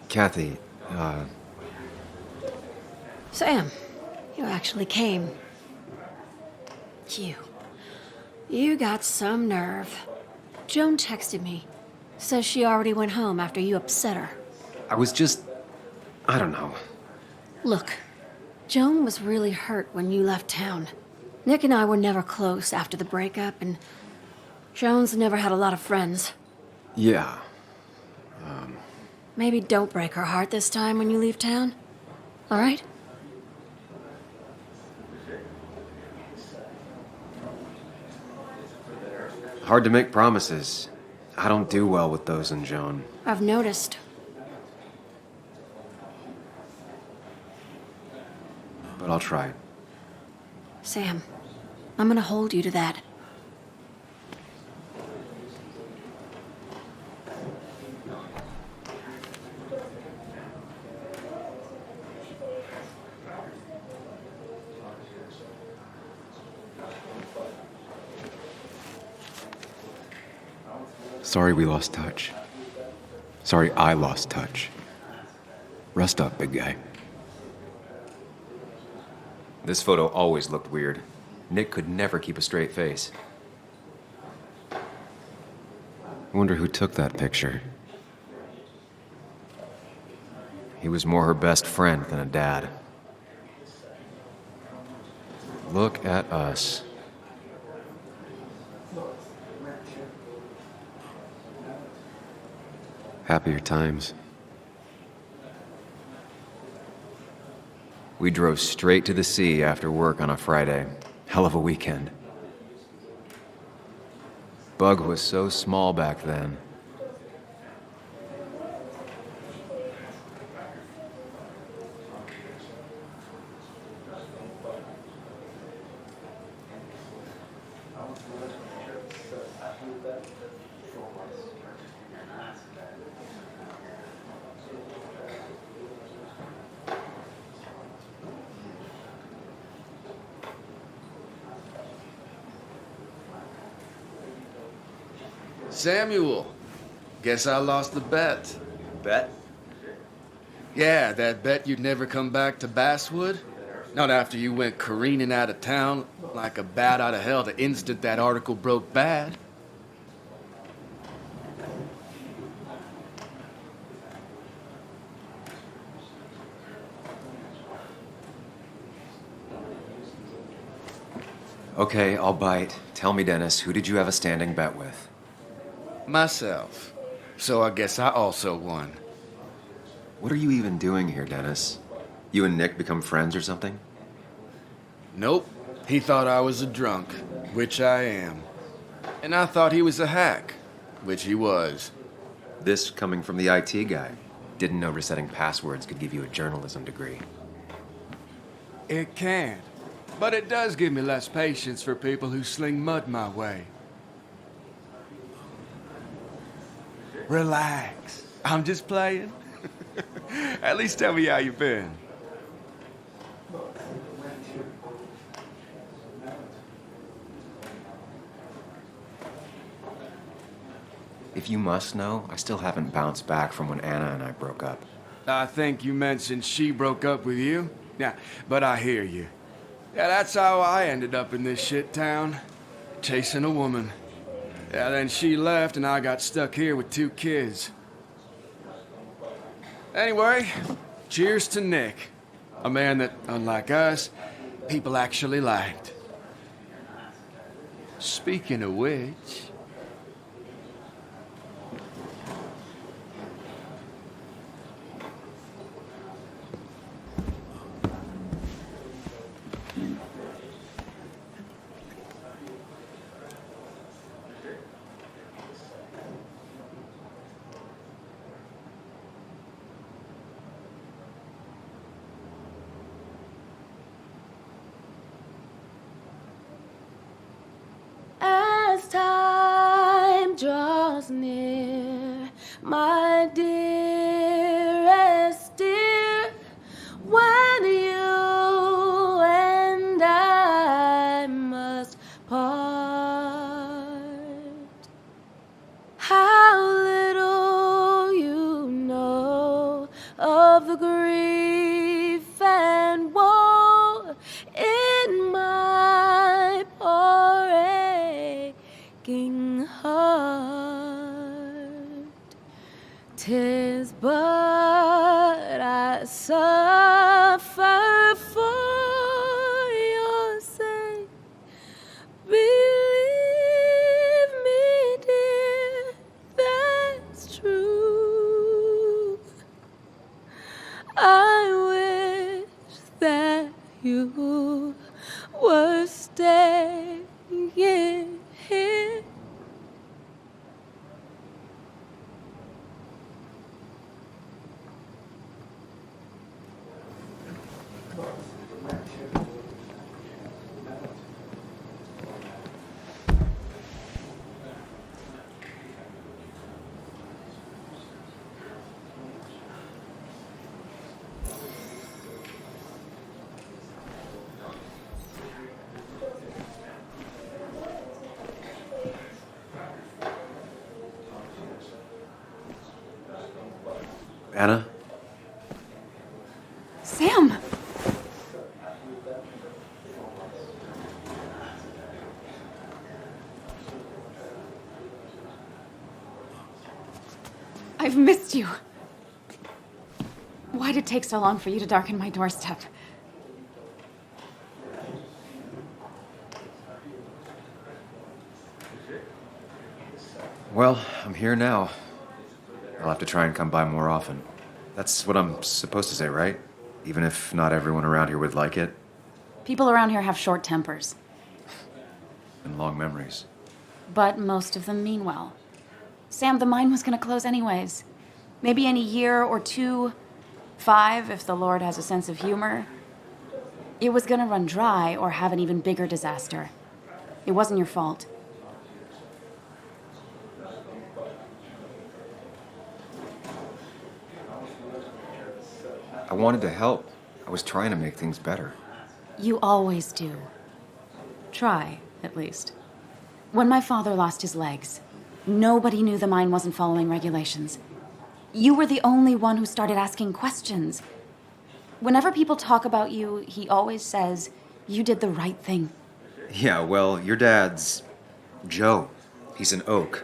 Kathy, Sam, you actually came. You got some nerve. Joan texted me. Says she already went home after you upset her. I was just... I don't know. Look, Joan was really hurt when you left town. Nick and I were never close after the breakup, and Joan's never had a lot of friends. Yeah. Maybe don't break her heart this time when you leave town. All right? Hard to make promises. I don't do well with those in Joan. I've noticed. But I'll try. Sam, I'm gonna hold you to that. Sorry we lost touch. Sorry I lost touch. Rest up, big guy. This photo always looked weird. Nick could never keep a straight face. I wonder who took that picture. He was more her best friend than a dad. Look at us. Happier times. We drove straight to the sea after work on a Friday. Hell of a weekend. Bug was so small back then. Samuel, guess I lost the bet. Bet? Yeah, that bet you'd never come back to Basswood? Not after you went careening out of town like a bat out of hell the instant that article broke bad. Okay, I'll bite. Tell me, Dennis, who did you have a standing bet with? Myself. So I guess I also won. What are you even doing here, Dennis? You and Nick become friends or something? Nope. He thought I was a drunk, which I am. And I thought he was a hack, which he was. This coming from the IT guy. Didn't know resetting passwords could give you a journalism degree. It can. But it does give me less patience for people who sling mud my way. Relax. I'm just playing. At least tell me how you been. If you must know, I still haven't bounced back from when Anna and I broke up. I think you mentioned she broke up with you. Yeah, but I hear you. Yeah, that's how I ended up in this shit town. Chasing a woman. Yeah, then she left and I got stuck here with 2 kids. Anyway, cheers to Nick. A man that, unlike us, people actually liked. Speaking of which... As time draws near, my dearest dear, when you and I must part, how little you know 'Tis but I suffer for your sake. Believe me, dear, that's true. I wish that you were staying here. Anna? Sam! I've missed you. Why'd it take so long for you to darken my doorstep? Well, I'm here now. I'll have to try and come by more often. That's what I'm supposed to say, right? Even if not everyone around here would like it. People around here have short tempers, And long memories. but most of them mean well. Sam, the mine was gonna close anyways. Maybe in a year or 2, 5 if the Lord has a sense of humor. It was gonna run dry or have an even bigger disaster. It wasn't your fault. I wanted to help. I was trying to make things better. You always do. Try, at least. When my father lost his legs, nobody knew the mine wasn't following regulations. You were the only one who started asking questions. Whenever people talk about you, he always says, you did the right thing. Yeah, well, your dad's Joe. He's an oak.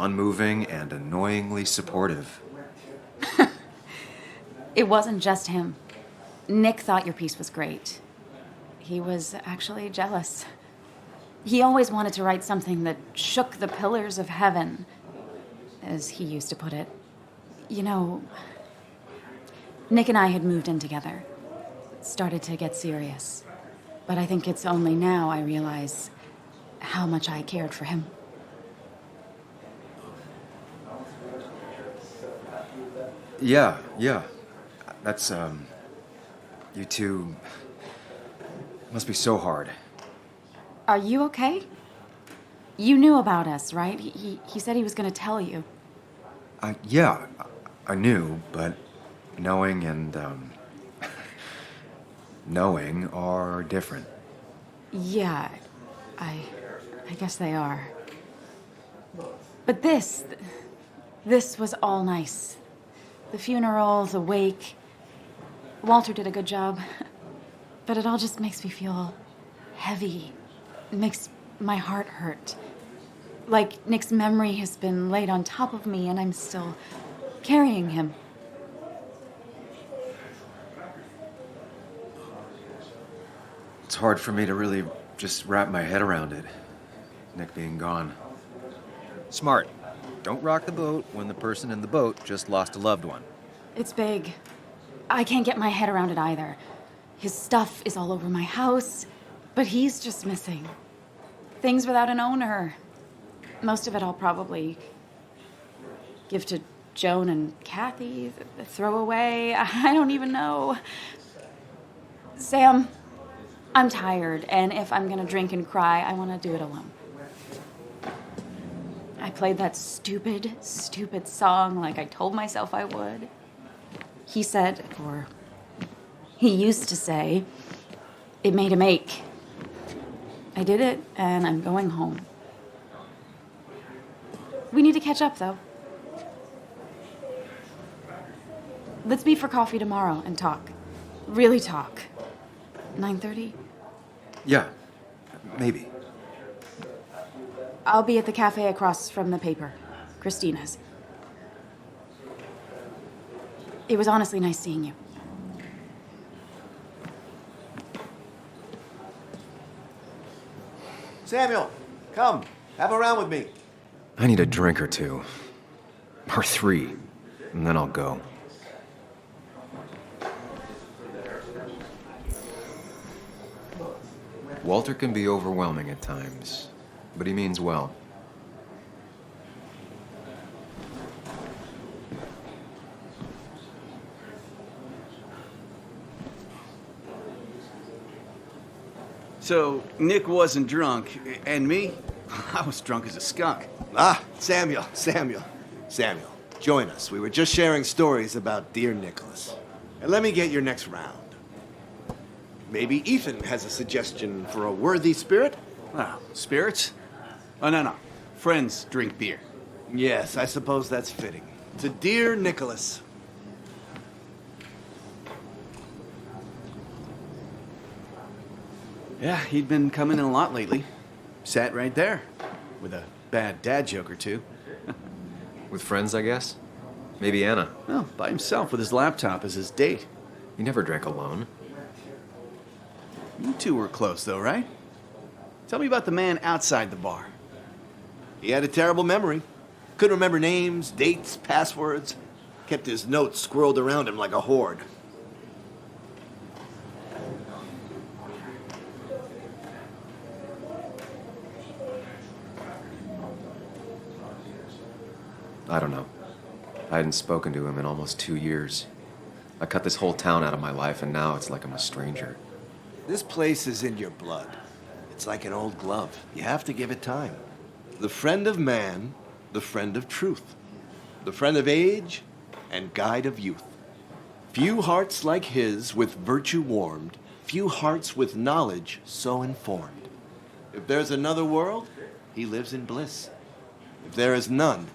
Unmoving and annoyingly supportive. It wasn't just him. Nick thought your piece was great. He was actually jealous. He always wanted to write something that shook the pillars of heaven, as he used to put it. You know, Nick and I had moved in together. It started to get serious. But I think it's only now I realize how much I cared for him. Yeah. That's, you two must be so hard. Are you okay? You knew about us, right? He said he was going to tell you. Yeah, I knew, but knowing and, knowing are different. Yeah, I guess they are. But this was all nice. The funeral, the wake. Walter did a good job. But it all just makes me feel heavy. It makes my heart hurt. Like Nick's memory has been laid on top of me and I'm still carrying him. It's hard for me to really just wrap my head around it. Nick being gone. Smart. Don't rock the boat when the person in the boat just lost a loved one. It's big. I can't get my head around it either. His stuff is all over my house, but he's just missing. Things without an owner. Most of it I'll probably give to Joan and Kathy, throw away. I don't even know. Sam, I'm tired, and if I'm gonna drink and cry, I want to do it alone. I played that stupid song like I told myself I would. He said, or he used to say, it made him ache. I did it, and I'm going home. We need to catch up, though. Let's meet for coffee tomorrow and talk. Really talk. 9:30? Yeah, maybe. I'll be at the cafe across from the paper. Christina's. It was honestly nice seeing you. Samuel, come. Have a round with me. I need a drink or two. Or three. And then I'll go. Walter can be overwhelming at times, but he means well. So, Nick wasn't drunk, and me? I was drunk as a skunk. Ah, Samuel. Join us. We were just sharing stories about dear Nicholas. And let me get your next round. Maybe Ethan has a suggestion for a worthy spirit? Oh, spirits? Oh, no. Friends drink beer. Yes, I suppose that's fitting. To dear Nicholas. Yeah, he'd been coming in a lot lately. Sat right there, with a bad dad joke or two. With friends, I guess? Maybe Anna. Well, by himself with his laptop as his date. He never drank alone. You two were close, though, right? Tell me about the man outside the bar. He had a terrible memory. Couldn't remember names, dates, passwords. Kept his notes squirreled around him like a hoard. I don't know. I hadn't spoken to him in almost 2 years. I cut this whole town out of my life, and now it's like I'm a stranger. This place is in your blood. It's like an old glove. You have to give it time. The friend of man, the friend of truth. The friend of age, and guide of youth. Few hearts like his with virtue warmed, few hearts with knowledge so informed. If there's another world, he lives in bliss. If there is none,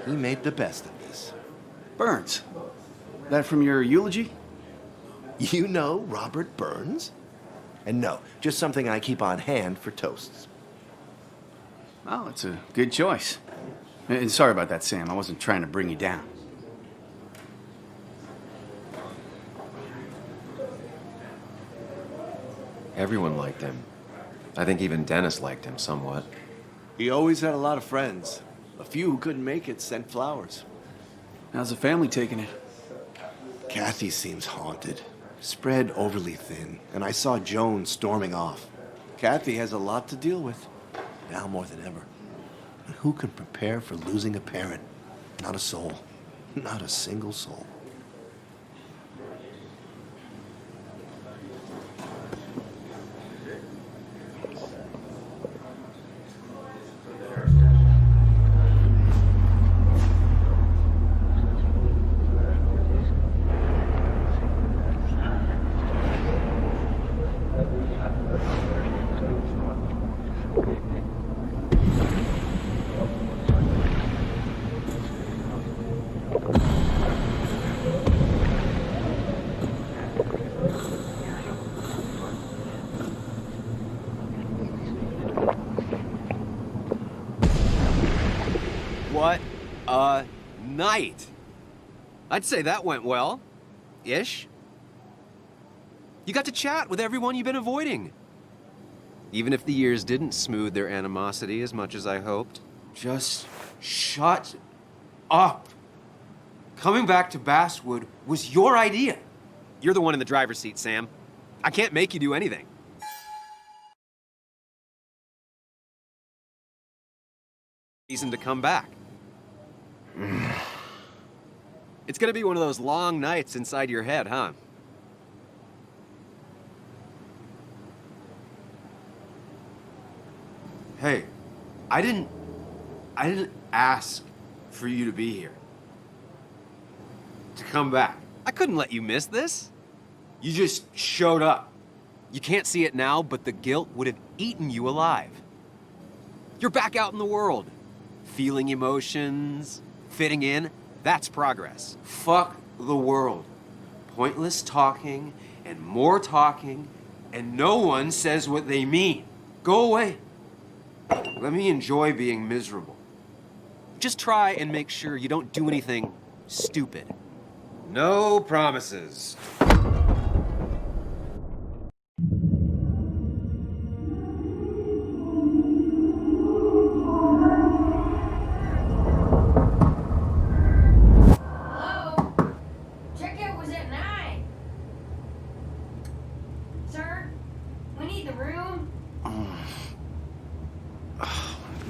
he made the best of this. Burns. That from your eulogy? You know Robert Burns? And no, just something I keep on hand for toasts. Oh, it's a good choice. And sorry about that, Sam. I wasn't trying to bring you down. Everyone liked him. I think even Dennis liked him somewhat. He always had a lot of friends. A few who couldn't make it sent flowers. How's the family taking it? Kathy seems haunted. Spread overly thin, and I saw Joan storming off. Kathy has a lot to deal with, now more than ever. And who can prepare for losing a parent? Not a soul. Not a single soul. What a night! I'd say that went well. Ish. You got to chat with everyone you've been avoiding. Even if the years didn't smooth their animosity as much as I hoped. Just shut up. Coming back to Basswood was your idea. You're the one in the driver's seat, Sam. I can't make you do anything. Reason to come back. It's gonna be one of those long nights inside your head, huh? Hey, I didn't ask for you to be here. To come back. I couldn't let you miss this. You just showed up. You can't see it now, but the guilt would have eaten you alive. You're back out in the world. Feeling emotions, fitting in, that's progress. Fuck the world. Pointless talking and more talking, and no one says what they mean. Go away. Let me enjoy being miserable. Just try and make sure you don't do anything stupid. No promises. Hello? Checkout was at 9. Sir, we need the room.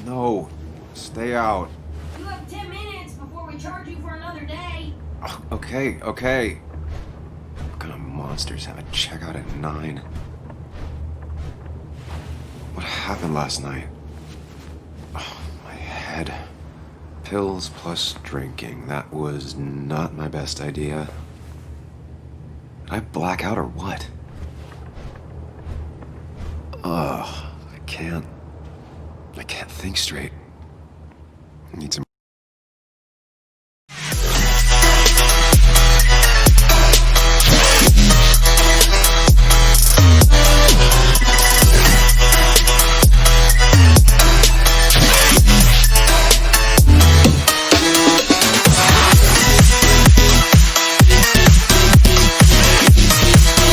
No, stay out. You have 10 minutes before we charge you for another day. Okay, okay. What kind of monsters have a checkout at 9? What happened last night? Oh, my head. Pills plus drinking. That was not my best idea. Did I black out or what? Ugh, I can't think straight. I need some